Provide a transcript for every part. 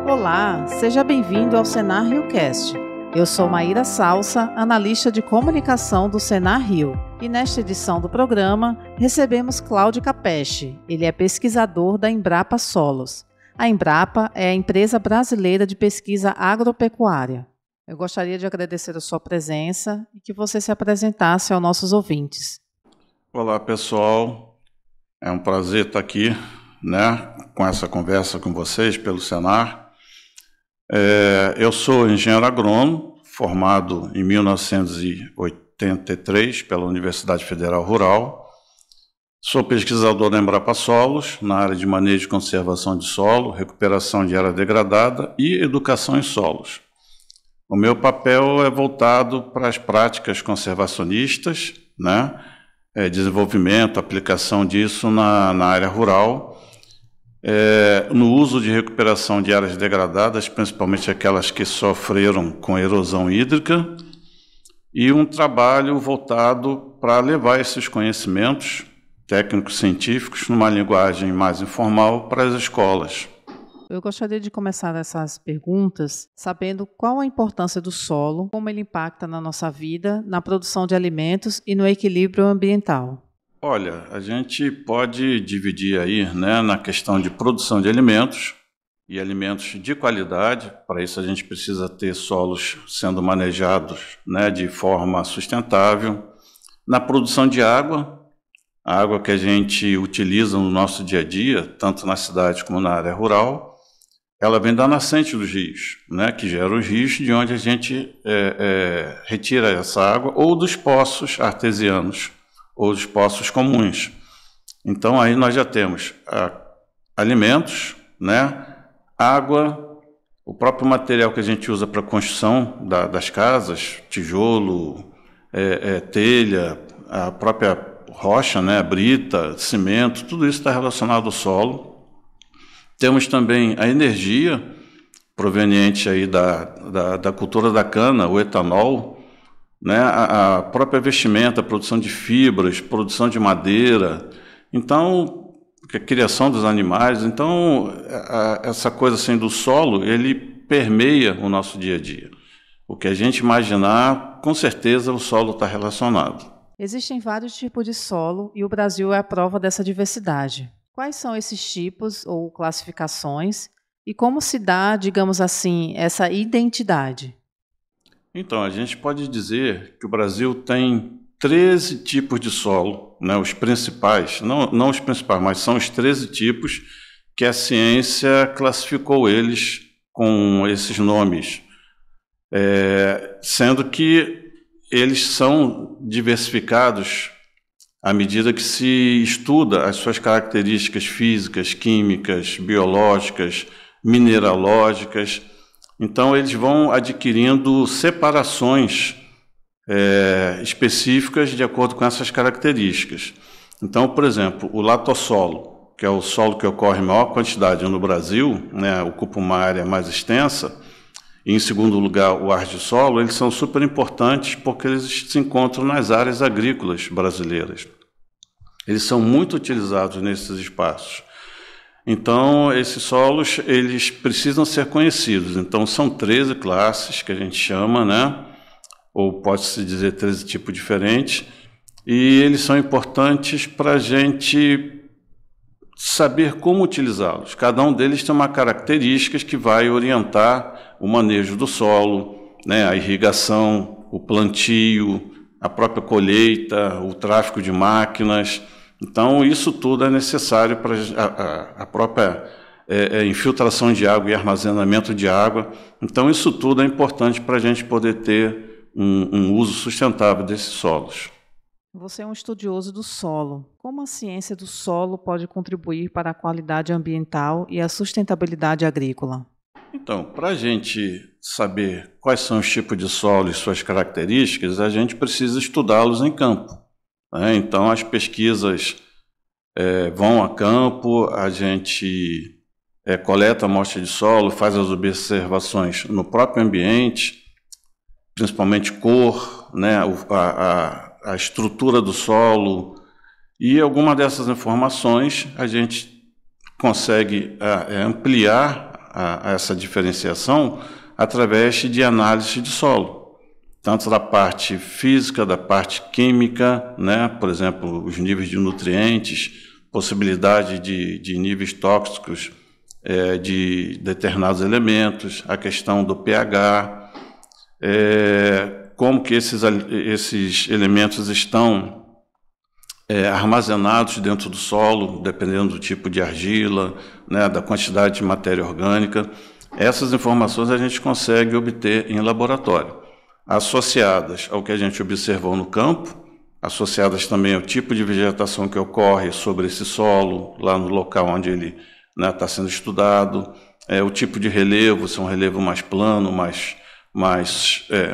Olá, seja bem-vindo ao Senar RioCast. Eu sou Maíra Salsa, analista de comunicação do Senar Rio. E nesta edição do programa, recebemos Cláudio Capeschi. Ele é pesquisador da Embrapa Solos. A Embrapa é a empresa brasileira de pesquisa agropecuária. Eu gostaria de agradecer a sua presença e que você se apresentasse aos nossos ouvintes. Olá, pessoal. É um prazer estar aqui, com essa conversa com vocês pelo Senar. Eu sou engenheiro agrônomo, formado em 1983 pela Universidade Federal Rural. Sou pesquisador da Embrapa Solos, na área de manejo e conservação de solo, recuperação de área degradada e educação em solos. O meu papel é voltado para as práticas conservacionistas, desenvolvimento, aplicação disso na área rural, no uso de recuperação de áreas degradadas, principalmente aquelas que sofreram com erosão hídrica, e um trabalho voltado para levar esses conhecimentos técnicos científicos numa linguagem mais informal para as escolas. Eu gostaria de começar essas perguntas sabendo qual a importância do solo, como ele impacta na nossa vida, na produção de alimentos e no equilíbrio ambiental. Olha, a gente pode dividir aí, na questão de produção de alimentos e alimentos de qualidade. Para isso a gente precisa ter solos sendo manejados, de forma sustentável. Na produção de água, a água que a gente utiliza no nosso dia a dia, tanto na cidade como na área rural, ela vem da nascente dos rios, que geram os rios de onde a gente retira essa água, ou dos poços artesianos, ou dos poços comuns. Então, aí nós já temos alimentos, água, o próprio material que a gente usa para a construção das casas, tijolo, telha, a própria rocha, brita, cimento, tudo isso está relacionado ao solo. Temos também a energia proveniente aí da cultura da cana, o etanol, a própria vestimenta, a produção de fibras, produção de madeira, então, a criação dos animais. Então, essa coisa assim do solo, ele permeia o nosso dia a dia. O que a gente imaginar, com certeza o solo está relacionado. Existem vários tipos de solo e o Brasil é a prova dessa diversidade. Quais são esses tipos ou classificações e como se dá, digamos assim, essa identidade? Então, a gente pode dizer que o Brasil tem 13 tipos de solo, os principais, não os principais, mas são os 13 tipos que a ciência classificou eles com esses nomes, sendo que eles são diversificados à medida que se estuda as suas características físicas, químicas, biológicas, mineralógicas. Então, eles vão adquirindo separações específicas de acordo com essas características. Então, por exemplo, o latossolo, que é o solo que ocorre em maior quantidade no Brasil, ocupa uma área mais extensa, e, em segundo lugar, o argissolo, eles são super importantes porque eles se encontram nas áreas agrícolas brasileiras. Eles são muito utilizados nesses espaços. Então, esses solos, eles precisam ser conhecidos. Então, são 13 classes que a gente chama, ou pode-se dizer 13 tipos diferentes, e eles são importantes para a gente saber como utilizá-los. Cada um deles tem uma característica que vai orientar o manejo do solo, a irrigação, o plantio, a própria colheita, o tráfego de máquinas. Então, isso tudo é necessário para a própria infiltração de água e armazenamento de água. Então, isso tudo é importante para a gente poder ter um uso sustentável desses solos. Você é um estudioso do solo. Como a ciência do solo pode contribuir para a qualidade ambiental e a sustentabilidade agrícola? Então, para a gente saber quais são os tipos de solo e suas características, a gente precisa estudá-los em campo. Então, as pesquisas vão a campo, a gente coleta amostra de solo, faz as observações no próprio ambiente, principalmente cor, a estrutura do solo, e alguma dessas informações a gente consegue ampliar a essa diferenciação através de análise de solo, tanto da parte física, da parte química, né? Por exemplo, os níveis de nutrientes, possibilidade de níveis tóxicos de determinados elementos, a questão do pH, como que esses elementos estão armazenados dentro do solo, dependendo do tipo de argila, né, da quantidade de matéria orgânica. Essas informações a gente consegue obter em laboratório, associadas ao que a gente observou no campo, associadas também ao tipo de vegetação que ocorre sobre esse solo, lá no local onde ele está sendo estudado, o tipo de relevo, se é um relevo mais plano, mais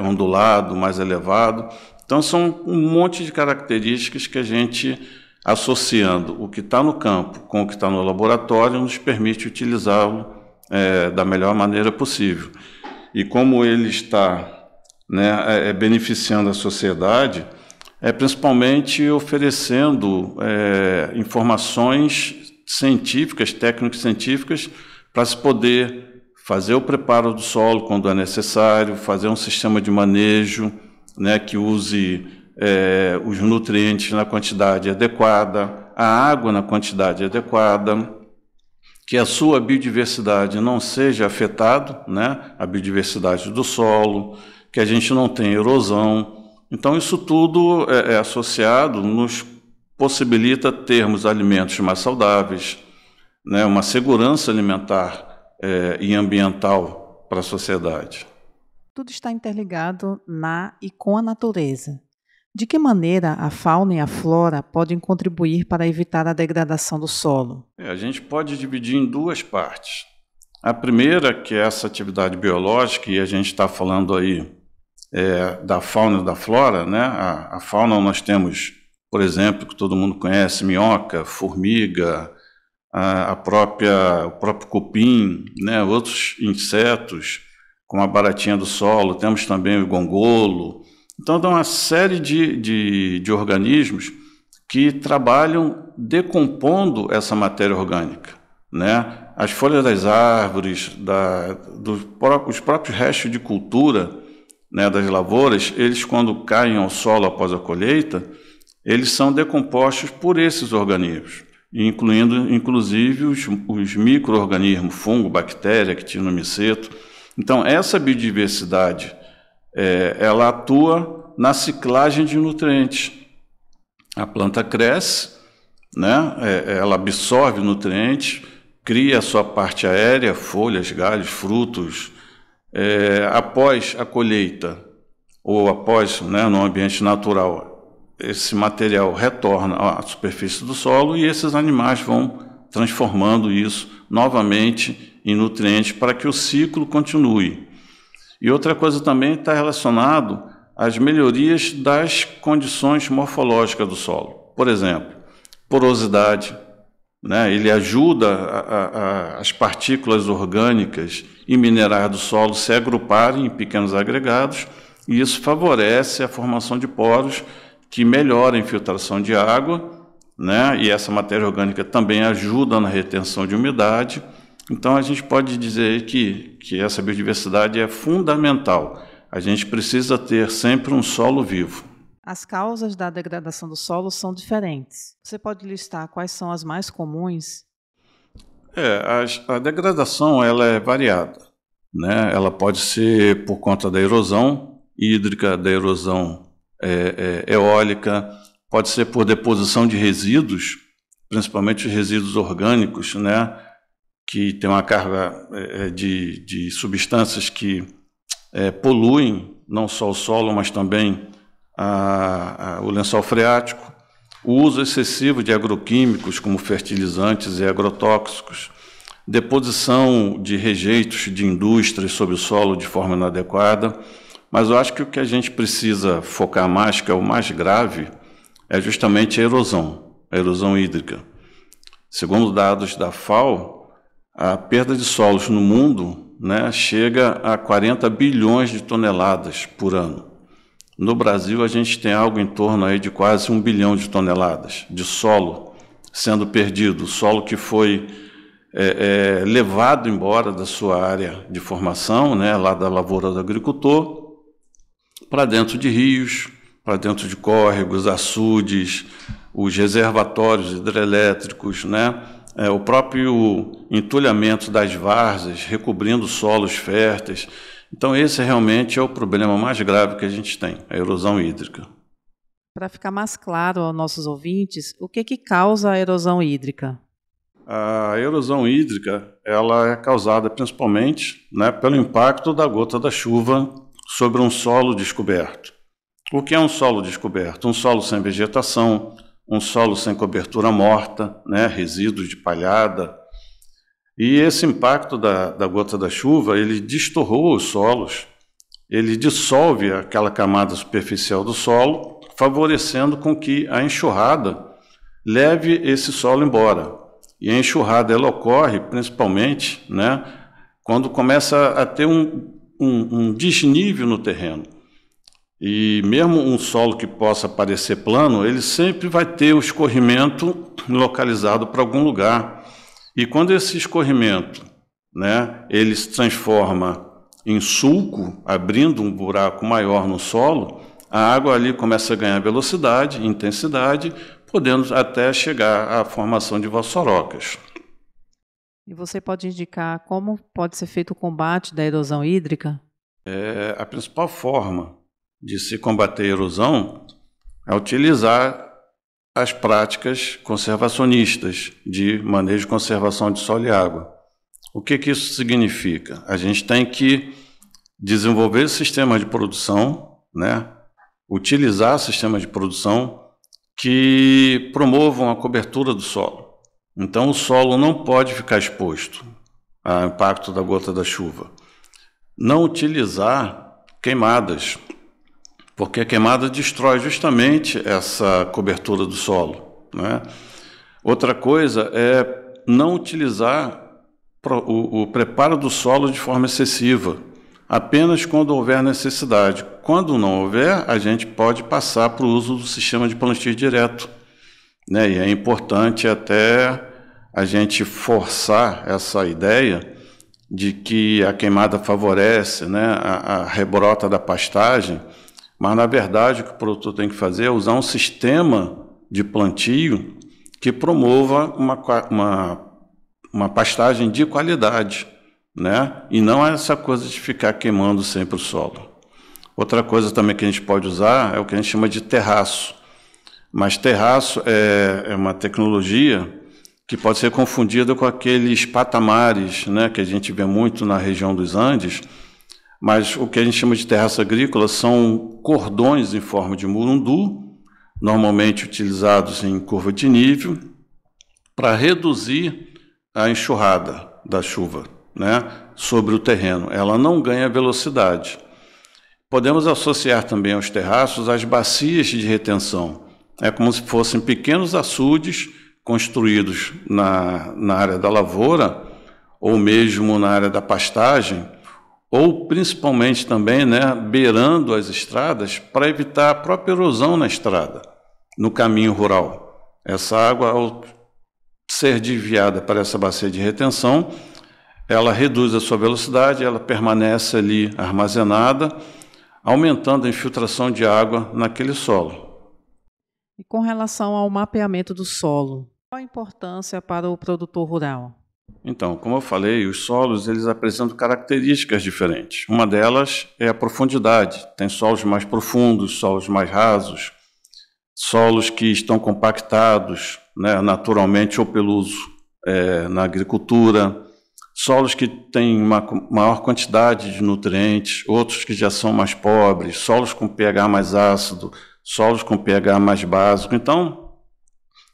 ondulado, mais elevado. Então, são um monte de características que a gente, associando o que está no campo com o que está no laboratório, nos permite utilizá-lo da melhor maneira possível. E como ele está beneficiando a sociedade, principalmente oferecendo informações científicas, técnicas científicas, para se poder fazer o preparo do solo quando é necessário, fazer um sistema de manejo, né, que use os nutrientes na quantidade adequada, a água na quantidade adequada, que a sua biodiversidade não seja afetada, né, a biodiversidade do solo, que a gente não tenha erosão. Então, isso tudo associado, nos possibilita termos alimentos mais saudáveis, né, uma segurança alimentar e ambiental para a sociedade. Tudo está interligado na e com a natureza. De que maneira a fauna e a flora podem contribuir para evitar a degradação do solo? A gente pode dividir em duas partes. A primeira, que é essa atividade biológica, e a gente está falando aí da fauna e da flora, né? A fauna nós temos, por exemplo, que todo mundo conhece, minhoca, formiga, o próprio cupim, né? Outros insetos, como a baratinha do solo, temos também o gongolo. Então, dá uma série de organismos que trabalham decompondo essa matéria orgânica, né? As folhas das árvores, os próprios restos de cultura, né, das lavouras, eles, quando caem ao solo após a colheita, eles são decompostos por esses organismos, inclusive os micro-organismos, fungo, bactéria, actinomiceto. Então, essa biodiversidade, ela atua na ciclagem de nutrientes. A planta cresce, né? Ela absorve nutrientes, cria a sua parte aérea, folhas, galhos, frutos. Após a colheita, ou após, né, no ambiente natural, esse material retorna à superfície do solo e esses animais vão transformando isso novamente em nutrientes para que o ciclo continue. E outra coisa também está relacionado às melhorias das condições morfológicas do solo. Por exemplo, porosidade, né? Ele ajuda as partículas orgânicas e minerais do solo se agruparem em pequenos agregados, e isso favorece a formação de poros que melhoram a infiltração de água, né? E essa matéria orgânica também ajuda na retenção de umidade. Então, a gente pode dizer que essa biodiversidade é fundamental. A gente precisa ter sempre um solo vivo. As causas da degradação do solo são diferentes. Você pode listar quais são as mais comuns? A degradação ela é variada, né? Ela pode ser por conta da erosão hídrica, da erosão eólica, pode ser por deposição de resíduos, principalmente os resíduos orgânicos, né? Que tem uma carga de substâncias que poluem não só o solo, mas também o lençol freático, o uso excessivo de agroquímicos como fertilizantes e agrotóxicos, deposição de rejeitos de indústrias sobre o solo de forma inadequada. Mas eu acho que o que a gente precisa focar mais, que é o mais grave, é justamente a erosão hídrica. Segundo dados da FAO, a perda de solos no mundo, né, chega a 40 bilhões de toneladas por ano. No Brasil, a gente tem algo em torno aí de quase 1 bilhão de toneladas de solo sendo perdido, solo que foi levado embora da sua área de formação, né, lá da lavoura do agricultor, para dentro de rios, para dentro de córregos, açudes, os reservatórios hidrelétricos, né, o próprio entulhamento das várzeas, recobrindo solos férteis. Então, esse realmente é o problema mais grave que a gente tem, a erosão hídrica. Para ficar mais claro aos nossos ouvintes, o que causa a erosão hídrica? A erosão hídrica ela é causada principalmente, né, pelo impacto da gota da chuva sobre um solo descoberto. O que é um solo descoberto? Um solo sem vegetação, um solo sem cobertura morta, né, resíduos de palhada. E esse impacto da gota da chuva, ele destorrou os solos, ele dissolve aquela camada superficial do solo, favorecendo com que a enxurrada leve esse solo embora. E a enxurrada ela ocorre principalmente, né, quando começa a ter um desnível no terreno. E mesmo um solo que possa parecer plano, ele sempre vai ter o escorrimento localizado para algum lugar. E quando esse escorrimento, né, ele se transforma em sulco, abrindo um buraco maior no solo, a água ali começa a ganhar velocidade, intensidade, podendo até chegar à formação de vassourocas. E você pode indicar como pode ser feito o combate da erosão hídrica? A principal forma de se combater a erosão é utilizar as práticas conservacionistas de manejo e conservação de solo e água. O que isso significa? A gente tem que desenvolver sistemas de produção, né? Utilizar sistemas de produção que promovam a cobertura do solo. Então, o solo não pode ficar exposto ao impacto da gota da chuva. Não utilizar queimadas, porque a queimada destrói justamente essa cobertura do solo, né? Outra coisa é não utilizar o preparo do solo de forma excessiva, apenas quando houver necessidade. Quando não houver, a gente pode passar para o uso do sistema de plantio direto, né? E é importante até a gente forçar essa ideia de que a queimada favorece, né, a rebrota da pastagem, mas, na verdade, o que o produtor tem que fazer é usar um sistema de plantio que promova uma pastagem de qualidade, né? E não essa coisa de ficar queimando sempre o solo. Outra coisa também que a gente pode usar é o que a gente chama de terraço. Mas terraço é uma tecnologia que pode ser confundida com aqueles patamares, né, que a gente vê muito na região dos Andes, mas o que a gente chama de terraço agrícola são cordões em forma de murundu, normalmente utilizados em curva de nível, para reduzir a enxurrada da chuva, né, sobre o terreno. Ela não ganha velocidade. Podemos associar também aos terraços as bacias de retenção. É como se fossem pequenos açudes construídos na área da lavoura, ou mesmo na área da pastagem, ou principalmente também, né, beirando as estradas para evitar a própria erosão na estrada, no caminho rural. Essa água, ao ser desviada para essa bacia de retenção, ela reduz a sua velocidade, ela permanece ali armazenada, aumentando a infiltração de água naquele solo. E com relação ao mapeamento do solo, qual a importância para o produtor rural? Então, como eu falei, os solos eles apresentam características diferentes. Uma delas é a profundidade. Tem solos mais profundos, solos mais rasos, solos que estão compactados, né, naturalmente ou pelo uso na agricultura, solos que têm uma maior quantidade de nutrientes, outros que já são mais pobres, solos com pH mais ácido, solos com pH mais básico. Então,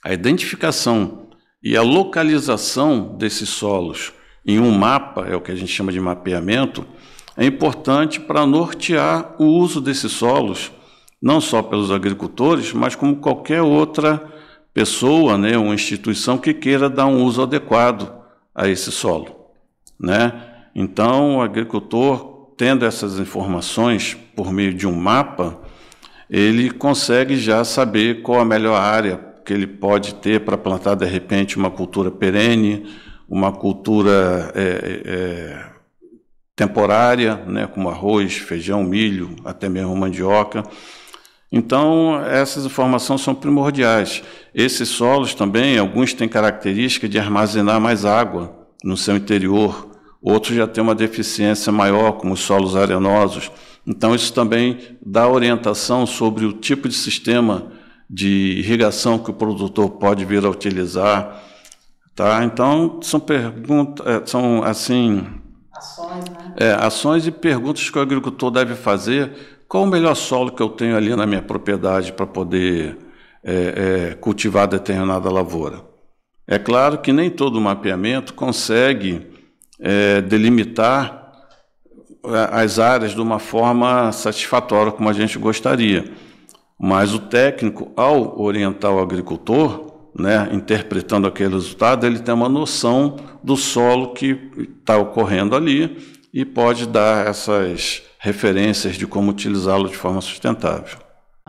a identificação e a localização desses solos em um mapa, é o que a gente chama de mapeamento, é importante para nortear o uso desses solos, não só pelos agricultores, mas como qualquer outra pessoa, né, uma instituição que queira dar um uso adequado a esse solo, né? Então, o agricultor, tendo essas informações por meio de um mapa, ele consegue já saber qual a melhor área que ele pode ter para plantar, de repente, uma cultura perene, uma cultura temporária, né, como arroz, feijão, milho, até mesmo mandioca. Então, essas informações são primordiais. Esses solos também, alguns têm característica de armazenar mais água no seu interior, outros já têm uma deficiência maior, como os solos arenosos. Então, isso também dá orientação sobre o tipo de sistema de irrigação que o produtor pode vir a utilizar. Tá? Então, são perguntas, são assim, ações, né? Ações e perguntas que o agricultor deve fazer. Qual o melhor solo que eu tenho ali na minha propriedade para poder cultivar determinada lavoura? É claro que nem todo mapeamento consegue delimitar as áreas de uma forma satisfatória como a gente gostaria. Mas o técnico, ao orientar o agricultor, né, interpretando aquele resultado, ele tem uma noção do solo que está ocorrendo ali e pode dar essas referências de como utilizá-lo de forma sustentável.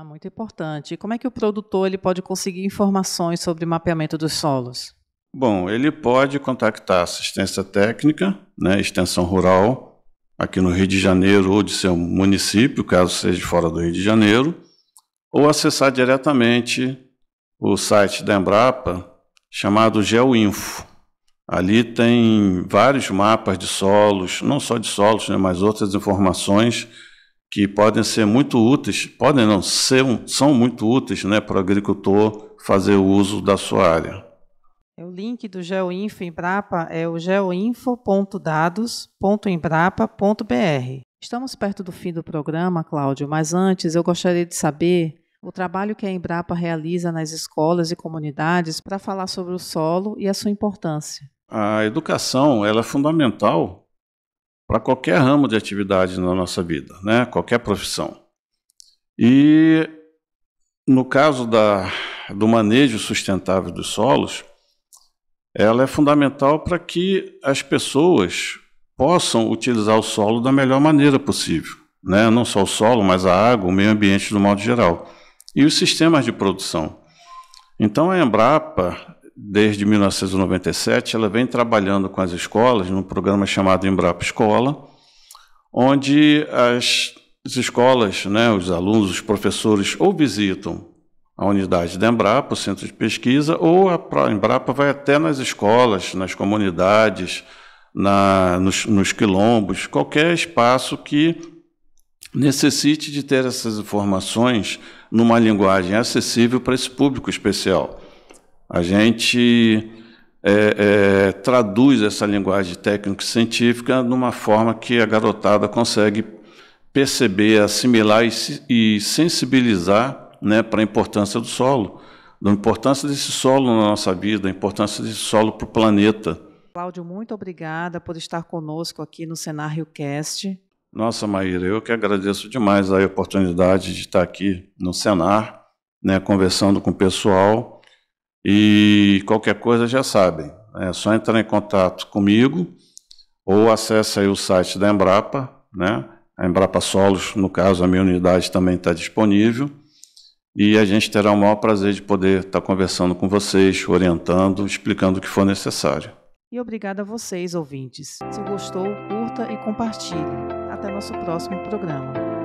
Muito importante. E como é que o produtor ele pode conseguir informações sobre o mapeamento dos solos? Bom, ele pode contactar a assistência técnica, né, extensão rural, aqui no Rio de Janeiro ou de seu município, caso seja fora do Rio de Janeiro, ou acessar diretamente o site da Embrapa, chamado GeoInfo. Ali tem vários mapas de solos, não só de solos, né, mas outras informações que podem ser muito úteis, podem não, são muito úteis, né, para o agricultor fazer o uso da sua área. O link do GeoInfo Embrapa é o geoinfo.dados.embrapa.br. Estamos perto do fim do programa, Cláudio, mas antes eu gostaria de saber o trabalho que a Embrapa realiza nas escolas e comunidades para falar sobre o solo e a sua importância. A educação ela é fundamental para qualquer ramo de atividade na nossa vida, né? Qualquer profissão. E no caso do manejo sustentável dos solos, ela é fundamental para que as pessoas possam utilizar o solo da melhor maneira possível, né? Não só o solo, mas a água, o meio ambiente do modo geral. E os sistemas de produção. Então, a Embrapa, desde 1997, ela vem trabalhando com as escolas num programa chamado Embrapa Escola, onde as escolas, né, os alunos, os professores, ou visitam a unidade da Embrapa, o centro de pesquisa, ou a Embrapa vai até nas escolas, nas comunidades, nos quilombos, qualquer espaço que necessite de ter essas informações numa linguagem acessível para esse público especial. A gente traduz essa linguagem técnico-científica numa forma que a garotada consegue perceber, assimilar e sensibilizar, né, para a importância do solo, da importância desse solo na nossa vida, a importância desse solo para o planeta. Cláudio, muito obrigada por estar conosco aqui no Senar Cast. Nossa, Maíra, eu que agradeço demais a oportunidade de estar aqui no Senar, né, conversando com o pessoal, e qualquer coisa já sabem, é só entrar em contato comigo ou acesse aí o site da Embrapa, né, a Embrapa Solos, no caso a minha unidade também está disponível, e a gente terá o maior prazer de poder estar conversando com vocês, orientando, explicando o que for necessário. E obrigada a vocês, ouvintes. Se gostou, curta e compartilhe. Até nosso próximo programa.